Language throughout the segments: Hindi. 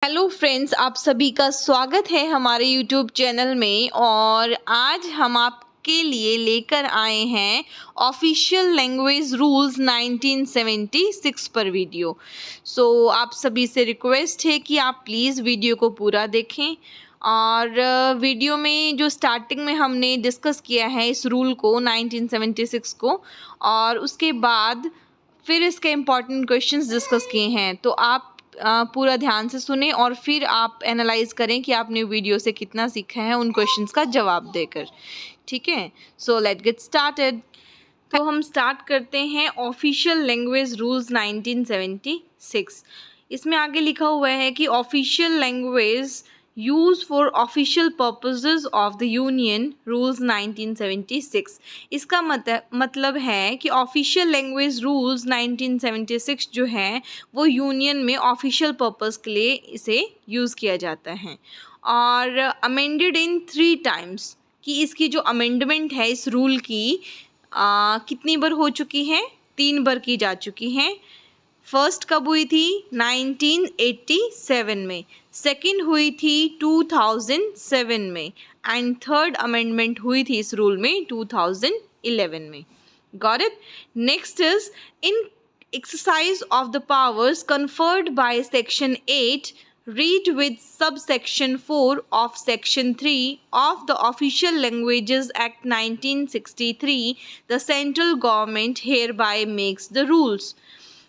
हेलो फ्रेंड्स, आप सभी का स्वागत है हमारे यूट्यूब चैनल में। और आज हम आपके लिए लेकर आए हैं ऑफिशियल लैंग्वेज रूल्स 1976 पर वीडियो। आप सभी से रिक्वेस्ट है कि आप प्लीज़ वीडियो को पूरा देखें। और वीडियो में जो स्टार्टिंग में हमने डिस्कस किया है इस रूल को 1976 को, और उसके बाद फिर इसके इम्पॉर्टेंट क्वेश्चंस डिस्कस किए हैं। तो आप पूरा ध्यान से सुने और फिर आप एनालाइज करें कि आपने वीडियो से कितना सीखा है उन क्वेश्चंस का जवाब देकर। ठीक है, सो लेट्स गेट स्टार्टेड। तो हम स्टार्ट करते हैं ऑफिशियल लैंग्वेज रूल्स 1976। इसमें आगे लिखा हुआ है कि official language use for official purposes of the union rules 1976। इसका मतलब है कि ऑफिशियल लैंग्वेज रूल्स 1976 जो है वो यूनियन में ऑफिशियल पर्पस के लिए इसे यूज़ किया जाता है। और अमेंडेड इन 3 टाइम्स, कि इसकी जो अमेंडमेंट है इस रूल की कितनी बार हो चुकी है? 3 बार की जा चुकी हैं। फर्स्ट कब हुई थी? 1987 में, सेकंड हुई थी 2007 में, एंड थर्ड अमेंडमेंट हुई थी इस रूल में 2011 में। Got it? Next is in exercise of the powers conferred by section 8 read with subsection 4 of section 3 of the Official Languages Act 1963, the central government hereby makes the rules.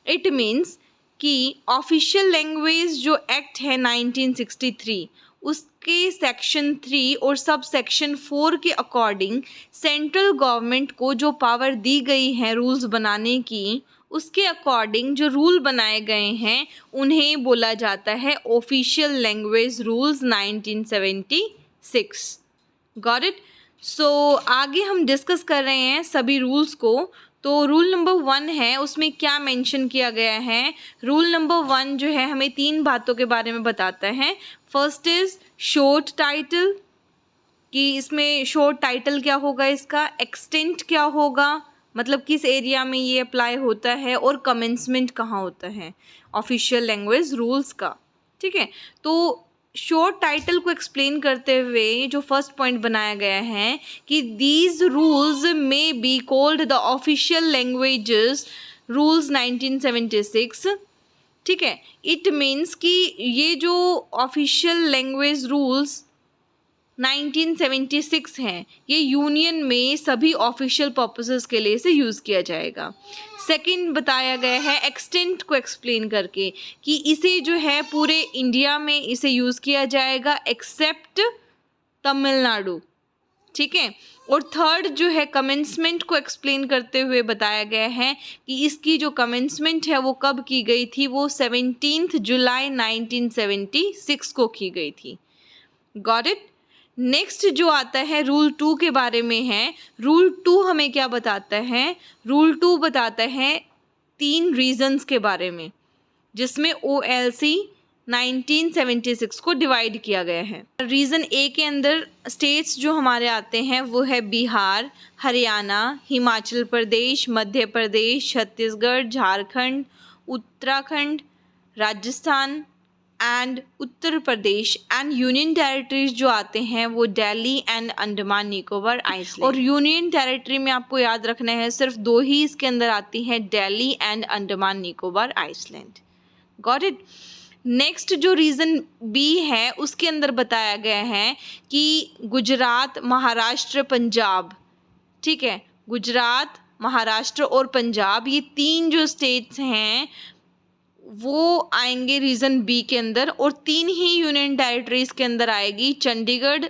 It means कि ऑफिशियल लैंग्वेज जो एक्ट है 1963 उसके सेक्शन 3 और सब सेक्शन 4 के अकॉर्डिंग सेंट्रल गवर्नमेंट को जो पावर दी गई है रूल्स बनाने की, उसके अकॉर्डिंग जो रूल बनाए गए हैं उन्हें बोला जाता है official language rules 1976। Got it? आगे हम डिस्कस कर रहे हैं सभी रूल्स को। तो रूल नंबर 1 है, उसमें क्या मेंशन किया गया है? रूल नंबर 1 जो है हमें 3 बातों के बारे में बताता है। फर्स्ट इज़ शॉर्ट टाइटल, कि इसमें शॉर्ट टाइटल क्या होगा, इसका एक्सटेंट क्या होगा, मतलब किस एरिया में ये अप्लाई होता है, और कमेंसमेंट कहाँ होता है ऑफिशियल लैंग्वेज रूल्स का। ठीक है, तो शॉर्ट टाइटल को एक्सप्लेन करते हुए जो फर्स्ट पॉइंट बनाया गया है कि these rules may be called the official languages rules 1976। ठीक है, इट मीन्स कि ये जो ऑफिशियल लैंग्वेज रूल्स 1976 हैं ये यूनियन में सभी ऑफिशियल पर्पसेस के लिए इसे यूज़ किया जाएगा। सेकंड बताया गया है एक्सटेंट को एक्सप्लेन करके कि इसे जो है पूरे इंडिया में इसे यूज़ किया जाएगा एक्सेप्ट तमिलनाडु। ठीक है, और थर्ड जो है कमेंसमेंट को एक्सप्लेन करते हुए बताया गया है कि इसकी जो कमेंसमेंट है वो कब की गई थी? वो 17 जुलाई 1976 को की गई थी। Got it? नेक्स्ट जो आता है रूल 2 के बारे में है। रूल 2 हमें क्या बताता है? रूल 2 बताता है 3 रीजंस के बारे में, जिसमें OLC 1976 को डिवाइड किया गया है। रीज़न ए के अंदर स्टेट्स जो हमारे आते हैं वो है Bihar, Haryana, Himachal Pradesh, Madhya Pradesh, Chhattisgarh, Jharkhand, Uttarakhand, Rajasthan and Uttar Pradesh. And union territories जो आते हैं वो दिल्ली एंड अंडमान निकोबार आइसलैंड। और यूनियन टेरिटरी में आपको याद रखना है सिर्फ 2 ही इसके अंदर आती हैं, Delhi and Andaman Nicobar island. Got it? Next जो रीज़न बी है उसके अंदर बताया गया है कि गुजरात, महाराष्ट्र, पंजाब, ठीक है, गुजरात, महाराष्ट्र और पंजाब, ये 3 जो स्टेट्स हैं वो आएंगे रीज़न बी के अंदर, और 3 ही यूनियन टेरिटरीज के अंदर आएगी, Chandigarh,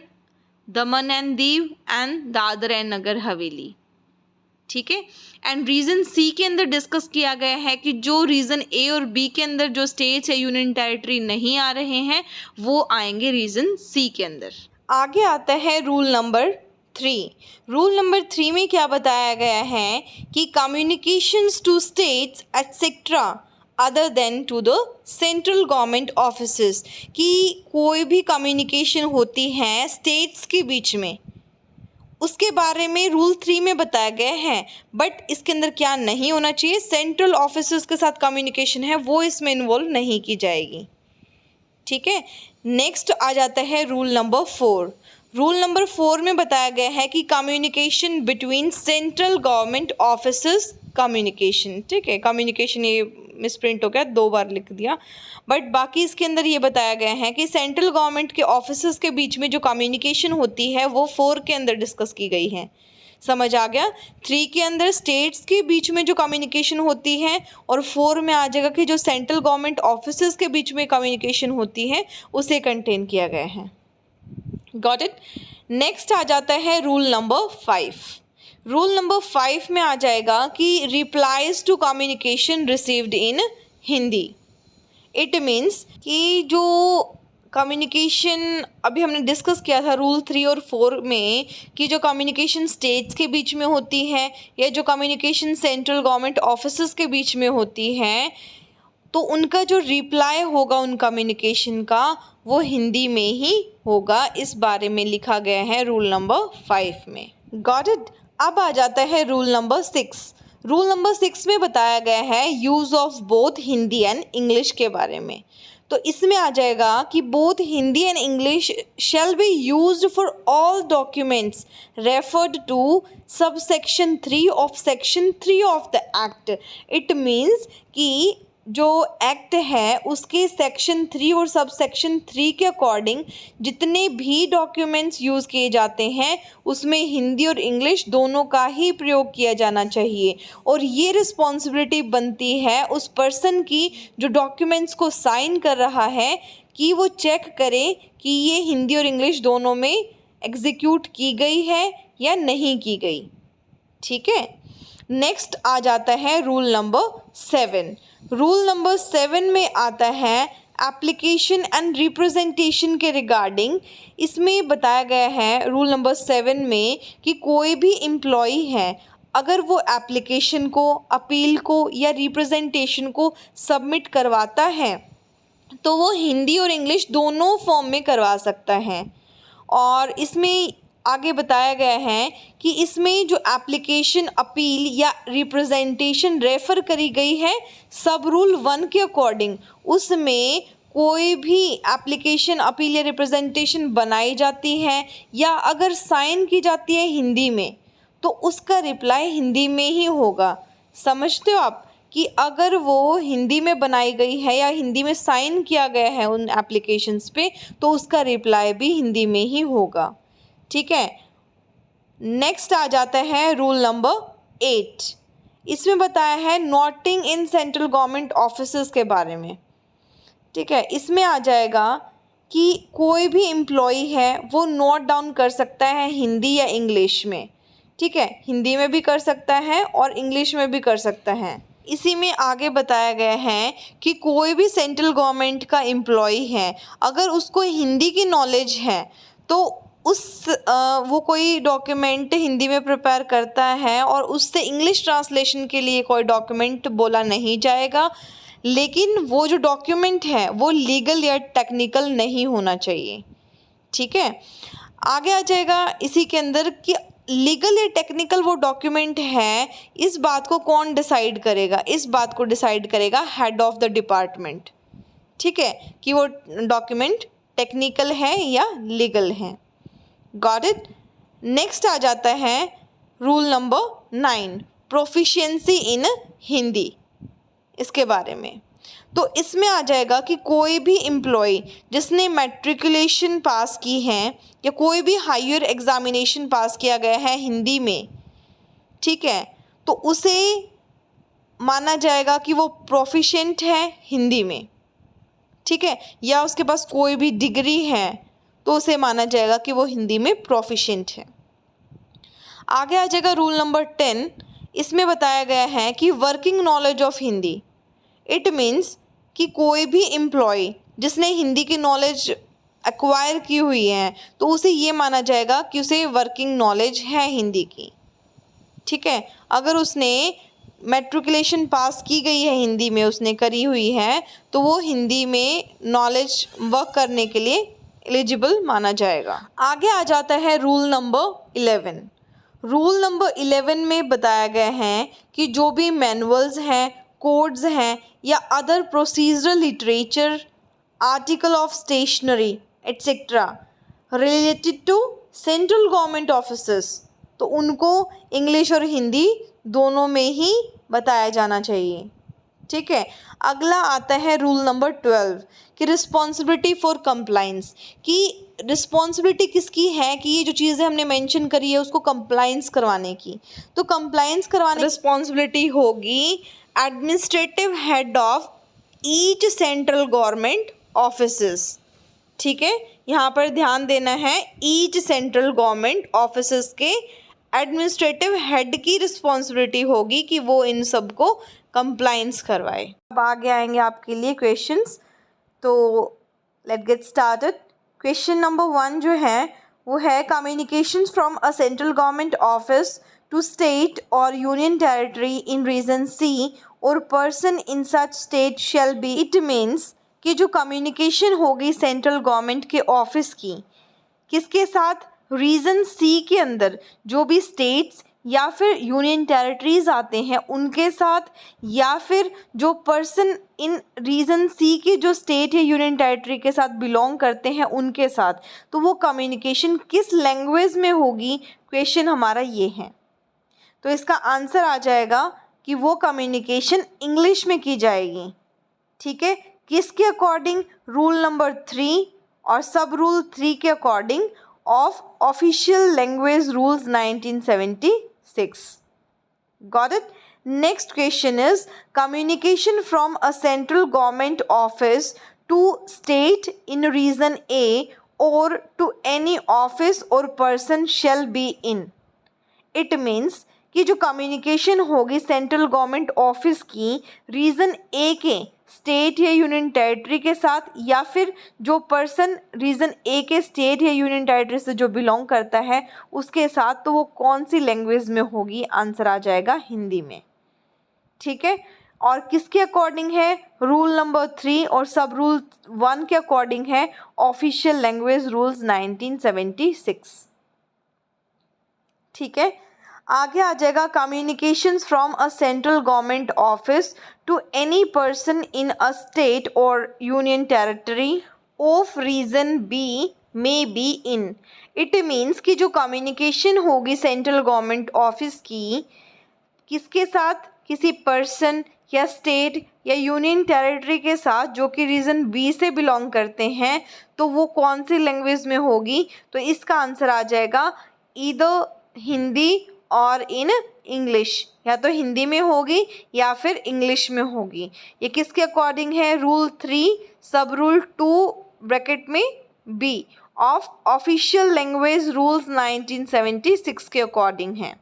Daman and Diu and Dadra and Nagar Haveli. ठीक है, एंड रीज़न सी के अंदर डिस्कस किया गया है कि जो रीज़न ए और बी के अंदर जो स्टेट्स या यूनियन टेरिटरी नहीं आ रहे हैं वो आएंगे रीज़न सी के अंदर। आगे आता है रूल नंबर 3। रूल नंबर 3 में क्या बताया गया है कि communications to states etcetera other than to the central government offices, कि कोई भी कम्युनिकेशन होती है स्टेट्स के बीच में उसके बारे में रूल 3 में बताया गया है। बट इसके अंदर क्या नहीं होना चाहिए? सेंट्रल ऑफिसेस के साथ कम्युनिकेशन है वो इसमें इन्वॉल्व नहीं की जाएगी। ठीक है। नेक्स्ट आ जाता है रूल नंबर 4। रूल नंबर 4 में बताया गया है कि communication between central government officers communication, ठीक है, कम्युनिकेशन ये मिसप्रिंट हो गया, 2 बार लिख दिया, बट बाकी इसके अंदर ये बताया गया है कि सेंट्रल गवर्नमेंट के ऑफिसर्स के बीच में जो कम्युनिकेशन होती है वो 4 के अंदर डिस्कस की गई है। समझ आ गया। 3 के अंदर स्टेट्स के बीच में जो कम्युनिकेशन होती है, और 4 में आ जाएगा कि जो सेंट्रल गवर्नमेंट ऑफिसर्स के बीच में कम्युनिकेशन होती है उसे कंटेन किया गया है। Got it. नेक्स्ट आ जाता है रूल नंबर 5। रूल नंबर 5 में आ जाएगा कि replies to communication received in Hindi. It means कि जो कम्युनिकेशन अभी हमने डिस्कस किया था रूल 3 और 4 में, कि जो कम्युनिकेशन स्टेट्स के बीच में होती है या जो कम्युनिकेशन सेंट्रल गवर्नमेंट ऑफिसर्स के बीच में होती है, तो उनका जो रिप्लाई होगा उन कम्युनिकेशन का वो हिंदी में ही होगा। इस बारे में लिखा गया है रूल नंबर 5 में। Got it. अब आ जाता है रूल नंबर 6। रूल नंबर 6 में बताया गया है use of both Hindi and English के बारे में। तो इसमें आ जाएगा कि both Hindi and English shall be used for all documents referred to sub section 3 of section 3 of the act. It means कि जो एक्ट है उसके सेक्शन 3 और सब सेक्शन 3 के अकॉर्डिंग जितने भी डॉक्यूमेंट्स यूज़ किए जाते हैं उसमें हिंदी और इंग्लिश दोनों का ही प्रयोग किया जाना चाहिए। और ये रिस्पॉन्सिबिलिटी बनती है उस पर्सन की जो डॉक्यूमेंट्स को साइन कर रहा है, कि वो चेक करे कि ये हिंदी और इंग्लिश दोनों में एग्जीक्यूट की गई है या नहीं की गई। ठीक है। नेक्स्ट आ जाता है रूल नंबर 7। रूल नंबर 7 में आता है एप्लीकेशन एंड रिप्रेजेंटेशन के रिगार्डिंग। इसमें बताया गया है रूल नंबर 7 में कि कोई भी एम्प्लॉई है अगर वो एप्लीकेशन को, अपील को या रिप्रेजेंटेशन को सबमिट करवाता है तो वो हिंदी और इंग्लिश दोनों फॉर्म में करवा सकता है। और इसमें आगे बताया गया है कि इसमें जो एप्लीकेशन, अपील या रिप्रेजेंटेशन रेफ़र करी गई है सब रूल 1 के अकॉर्डिंग, उसमें कोई भी एप्लीकेशन, अपील या रिप्रेजेंटेशन बनाई जाती है या अगर साइन की जाती है हिंदी में तो उसका रिप्लाई हिंदी में ही होगा। समझते हो आप कि अगर वो हिंदी में बनाई गई है या हिंदी में साइन किया गया है उन एप्लीकेशंस पे तो उसका रिप्लाई भी हिंदी में ही होगा। ठीक है। नेक्स्ट आ जाता है रूल नंबर 8। इसमें बताया है noting in central government offices के बारे में। ठीक है। इसमें आ जाएगा कि कोई भी एम्प्लॉई है वो नोट डाउन कर सकता है हिंदी या इंग्लिश में। ठीक है। हिंदी में भी कर सकता है और इंग्लिश में भी कर सकता है। इसी में आगे बताया गया है कि कोई भी सेंट्रल गवर्नमेंट का एम्प्लॉई है अगर उसको हिंदी की नॉलेज है तो वो कोई डॉक्यूमेंट हिंदी में प्रिपेयर करता है और उससे इंग्लिश ट्रांसलेशन के लिए कोई डॉक्यूमेंट बोला नहीं जाएगा, लेकिन वो जो डॉक्यूमेंट है वो लीगल या टेक्निकल नहीं होना चाहिए। ठीक है। आगे आ जाएगा इसी के अंदर कि लीगल या टेक्निकल वो डॉक्यूमेंट है, इस बात को कौन डिसाइड करेगा? इस बात को डिसाइड करेगा हेड ऑफ द डिपार्टमेंट। ठीक है, कि वो डॉक्यूमेंट टेक्निकल है या लीगल है। Got it. नेक्स्ट आ जाता है रूल नंबर 9, प्रोफिशिएंसी इन हिंदी, इसके बारे में। तो इसमें आ जाएगा कि कोई भी एम्प्लॉय जिसने मैट्रिकुलेशन पास की है या कोई भी हायर एग्जामिनेशन पास किया गया है हिंदी में, ठीक है, तो उसे माना जाएगा कि वो प्रोफिशिएंट है हिंदी में। ठीक है। या उसके पास कोई भी डिग्री है तो उसे माना जाएगा कि वो हिंदी में प्रोफिशिएंट है। आगे आ जाएगा रूल नंबर 10। इसमें बताया गया है कि working knowledge of Hindi. It means कि कोई भी एम्प्लॉय जिसने हिंदी की नॉलेज एक्वायर की हुई है तो उसे ये माना जाएगा कि उसे वर्किंग नॉलेज है हिंदी की। ठीक है। अगर उसने मैट्रिकुलेशन पास की गई है हिंदी में, उसने करी हुई है, तो वो हिंदी में नॉलेज वर्क करने के लिए एलिजिबल माना जाएगा। आगे आ जाता है रूल नंबर 11। रूल नंबर 11 में बताया गया है कि जो भी मैनुअल्स हैं, कोड्स हैं या other procedural literature article of stationery etc. related to central government offices, तो उनको इंग्लिश और हिंदी दोनों में ही बताया जाना चाहिए। ठीक है, अगला आता है रूल नंबर 12 कि रिस्पॉन्सिबिलिटी फॉर कंप्लाइंस, कि रिस्पॉन्सिबिलिटी किसकी है कि ये जो चीज़ें हमने मेंशन करी है उसको कंप्लाइंस करवाने की। तो कंप्लाइंस करवाने रिस्पॉन्सिबिलिटी होगी administrative head of each central government offices. ठीक है, यहाँ पर ध्यान देना है, ईच सेंट्रल गवर्नमेंट ऑफिसेस के एडमिनिस्ट्रेटिव हेड की रिस्पॉन्सिबिलिटी होगी कि वो इन सब को कंप्लाइंस करवाए। अब आगे आएंगे आपके लिए क्वेश्चंस, तो let get started. Question number 1 जो है वो है communications from a central government office to state और union territory in region C और person in such state shall be. It means कि जो कम्युनिकेशन होगी सेंट्रल गवर्नमेंट के ऑफिस की किसके साथ, रीजन सी के अंदर जो भी स्टेट्स या फिर यूनियन टेरिटरीज आते हैं उनके साथ, या फिर जो पर्सन इन रीजन सी के जो स्टेट या यूनियन टेरिटरी के साथ बिलोंग करते हैं उनके साथ। तो वो कम्युनिकेशन किस लैंग्वेज में होगी, क्वेश्चन हमारा ये है। तो इसका आंसर आ जाएगा कि वो कम्युनिकेशन इंग्लिश में की जाएगी। ठीक है, किसके अकॉर्डिंग, रूल नंबर 3 और सब रूल 3 के according of official language rules 1976। Got it. Next question is communication from a central government office to state in region A or to any office or person shall be in. It means कि जो कम्युनिकेशन होगी सेंट्रल गवर्नमेंट ऑफिस की रीजन ए के स्टेट या यूनियन टेरिटरी के साथ, या फिर जो पर्सन रीजन ए के स्टेट या यूनियन टेरिटरी से जो बिलोंग करता है उसके साथ, तो वो कौन सी लैंग्वेज में होगी, आंसर आ जाएगा हिंदी में। ठीक है, और किसके अकॉर्डिंग है, रूल नंबर 3 और सब रूल 1 के अकॉर्डिंग है ऑफिशियल लैंग्वेज रूल्स 1976। ठीक है, आगे आ जाएगा communications from a central government office to any person in a state और union territory of region B may be in. It means कि जो कम्युनिकेशन होगी सेंट्रल गवर्नमेंट ऑफिस की किसके साथ, किसी पर्सन या स्टेट या यूनियन टेरिटरी के साथ जो कि रीजन बी से बिलोंग करते हैं, तो वो कौन सी लैंग्वेज में होगी। तो इसका आंसर आ जाएगा ईदर हिंदी और इन इंग्लिश, या तो हिंदी में होगी या फिर इंग्लिश में होगी। ये किसके अकॉर्डिंग है, रूल 3 सब रूल 2 ब्रैकेट में B of official language rules 1976 के अकॉर्डिंग है।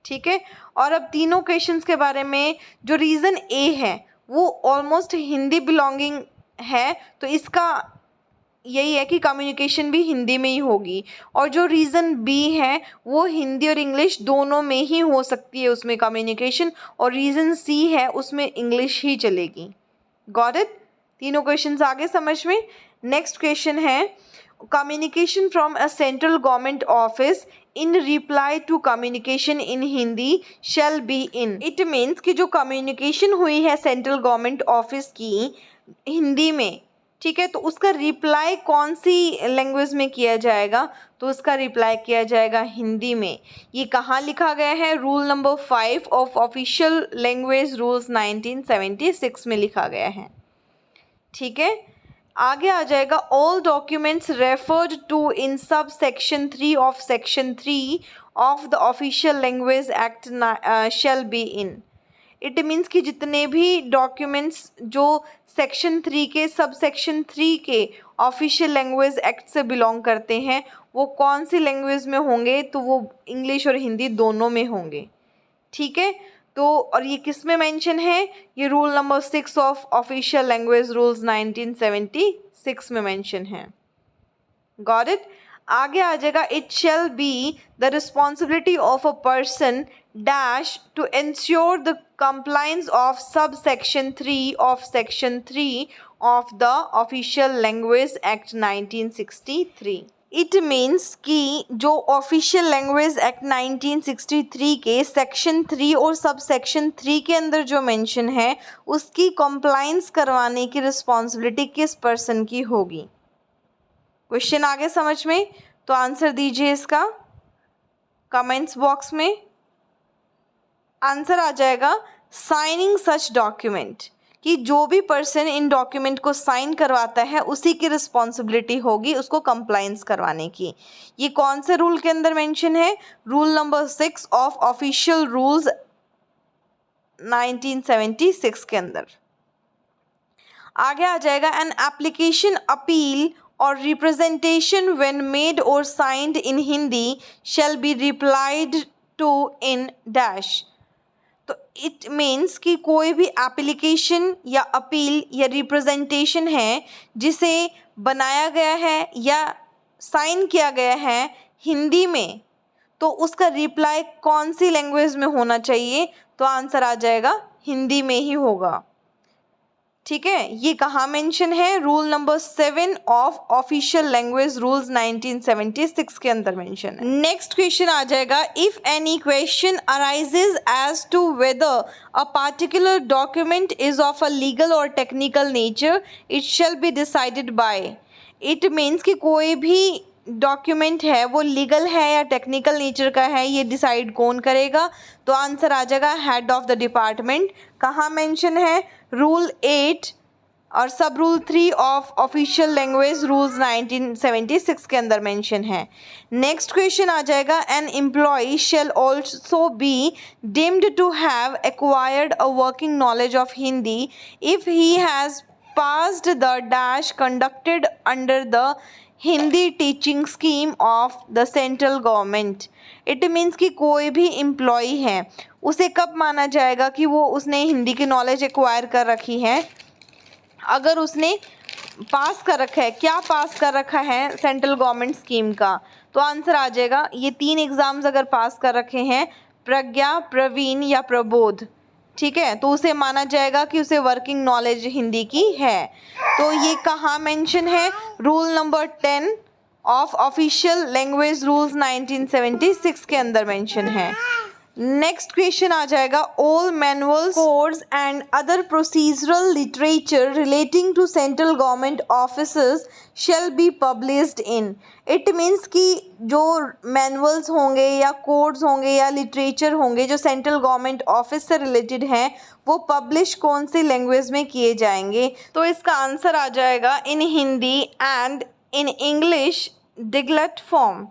ठीक है, और अब तीनों क्वेश्चंस के बारे में, जो रीज़न ए है वो ऑलमोस्ट हिंदी बिलोंगिंग है, तो इसका यही है कि कम्युनिकेशन भी हिंदी में ही होगी, और जो रीज़न बी है वो हिंदी और इंग्लिश दोनों में ही हो सकती है उसमें कम्युनिकेशन, और रीज़न सी है उसमें इंग्लिश ही चलेगी। गॉट इट, तीनों क्वेश्चंस आगे समझ में। नेक्स्ट क्वेश्चन है communication from a central government office in reply to communication in Hindi shall be in. It means कि जो कम्युनिकेशन हुई है सेंट्रल गवर्नमेंट ऑफिस की हिंदी में, ठीक है, तो उसका रिप्लाई कौन सी लैंग्वेज में किया जाएगा, तो उसका रिप्लाई किया जाएगा हिंदी में। ये कहाँ लिखा गया है, rule number 5 of official language rules 1976 में लिखा गया है। ठीक है, आगे आ जाएगा all documents referred to in sub section 3 of section 3 of the official language act shall be in. It means कि जितने भी डॉक्यूमेंट्स जो सेक्शन 3 के सब सेक्शन 3 के ऑफिशियल लैंग्वेज एक्ट से बिलोंग करते हैं वो कौन सी लैंग्वेज में होंगे, तो वो इंग्लिश और हिंदी दोनों में होंगे। ठीक है, तो और ये किस में मेंशन है, ये rule number 6 of official language rules 1976 में मेंशन है। Got it. आगे आ जाएगा it shall be the responsibility of a person dash to ensure the compliance of subsection 3 of section 3 of the Official Language Act 1963। It means कि जो ऑफिशियल लैंग्वेज एक्ट 1963 के सेक्शन 3 और सब सेक्शन 3 के अंदर जो मेंशन है उसकी कंप्लाइंस करवाने की रिस्पॉन्सिबिलिटी किस पर्सन की होगी। क्वेश्चन आगे समझ में? तो आंसर दीजिए इसका कमेंट्स बॉक्स में। आंसर आ जाएगा साइनिंग सच डॉक्यूमेंट, कि जो भी पर्सन इन डॉक्यूमेंट को साइन करवाता है उसी की रिस्पॉन्सिबिलिटी होगी उसको कंप्लायंस करवाने की। ये कौन से रूल के अंदर मेंशन है? Rule number 6 of official rules 1976 के अंदर। आगे आ जाएगा an application appeal or representation when made or signed in Hindi shall be replied to in dash. तो इट मीन्स कि कोई भी एप्लीकेशन या अपील या रिप्रेजेंटेशन है जिसे बनाया गया है या साइन किया गया है हिंदी में, तो उसका रिप्लाई कौन सी लैंग्वेज में होना चाहिए? तो आंसर आ जाएगा हिंदी में ही होगा। ठीक है, ये कहाँ मेंशन है? Rule number 7 of official language rules 1976 के अंदर मेंशन है। नेक्स्ट क्वेश्चन आ जाएगा if any question arises as to whether a particular document is of a legal or technical nature it shall be decided by. It means कि कोई भी डॉक्यूमेंट है वो लीगल है या टेक्निकल नेचर का है, ये डिसाइड कौन करेगा? तो आंसर आ जाएगा हेड ऑफ द डिपार्टमेंट। कहाँ मेंशन है? रूल 8 और sub rule 3 of official language rules 1976 के अंदर मेंशन है। नेक्स्ट क्वेश्चन आ जाएगा an employee shall also be deemed to have acquired a working knowledge of Hindi if he has passed the dash conducted under the Hindi teaching scheme of the central government. It means कि कोई भी एम्प्लॉय है उसे कब माना जाएगा कि वो उसने हिंदी की नॉलेज एक्वायर कर रखी है? अगर उसने पास कर रखा है। क्या पास कर रखा है? सेंट्रल गवर्नमेंट स्कीम का। तो आंसर आ जाएगा ये 3 एग्ज़ाम्स अगर पास कर रखे हैं, प्रज्ञा, प्रवीण या प्रबोध, ठीक है, तो उसे माना जाएगा कि उसे वर्किंग नॉलेज हिंदी की है। तो ये कहाँ मेंशन है? Rule number 10 of official language rules 1976 के अंदर मेंशन है। नेक्स्ट क्वेश्चन आ जाएगा all manuals, codes and other procedural literature relating to central government offices shall be published in. It means कि जो मैनुअल्स होंगे या कोड्स होंगे या लिटरेचर होंगे जो सेंट्रल गवर्नमेंट ऑफिस से रिलेटेड हैं वो पब्लिश कौन सी लैंग्वेज में किए जाएंगे? तो इसका आंसर आ जाएगा in Hindi and in English diglot form.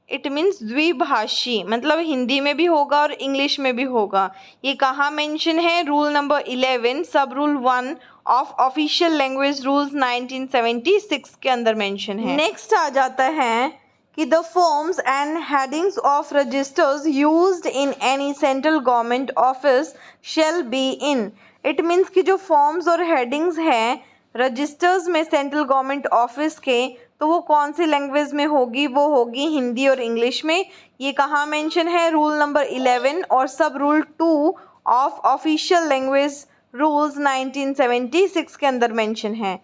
It means द्विभाषी, मतलब हिंदी में भी होगा और इंग्लिश में भी होगा। ये कहाँ मेंशन है? रूल नंबर 11 सब rule 1 of official language rules 1976 के अंदर मेंशन है। नेक्स्ट आ जाता है कि the forms and headings of registers used in any central government office shall be in. It means कि जो फॉर्म्स और हेडिंग्स हैं रजिस्टर्स में सेंट्रल गवर्नमेंट ऑफिस के, तो वो कौन सी लैंग्वेज में होगी? वो होगी हिंदी और इंग्लिश में। ये कहाँ मेंशन है? रूल नंबर 11 और sub rule 2 of official language rules 1976 के अंदर मेंशन है।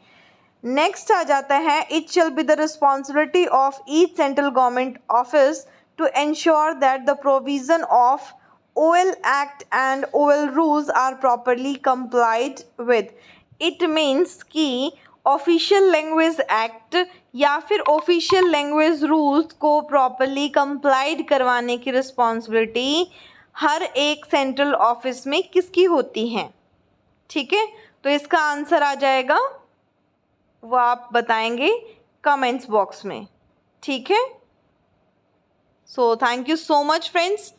नेक्स्ट आ जाता है it shall be the responsibility of each central government office to ensure that the provision of OL act and OL rules are properly complied with. It means कि ऑफिशियल लैंग्वेज एक्ट या फिर ऑफिशियल लैंग्वेज रूल्स को प्रॉपरली कंप्लाइड करवाने की रिस्पॉन्सिबिलिटी हर एक सेंट्रल ऑफिस में किसकी होती है? ठीक है, तो इसका आंसर आ जाएगा वो आप बताएंगे कमेंट्स बॉक्स में। ठीक है, so thank you so much friends.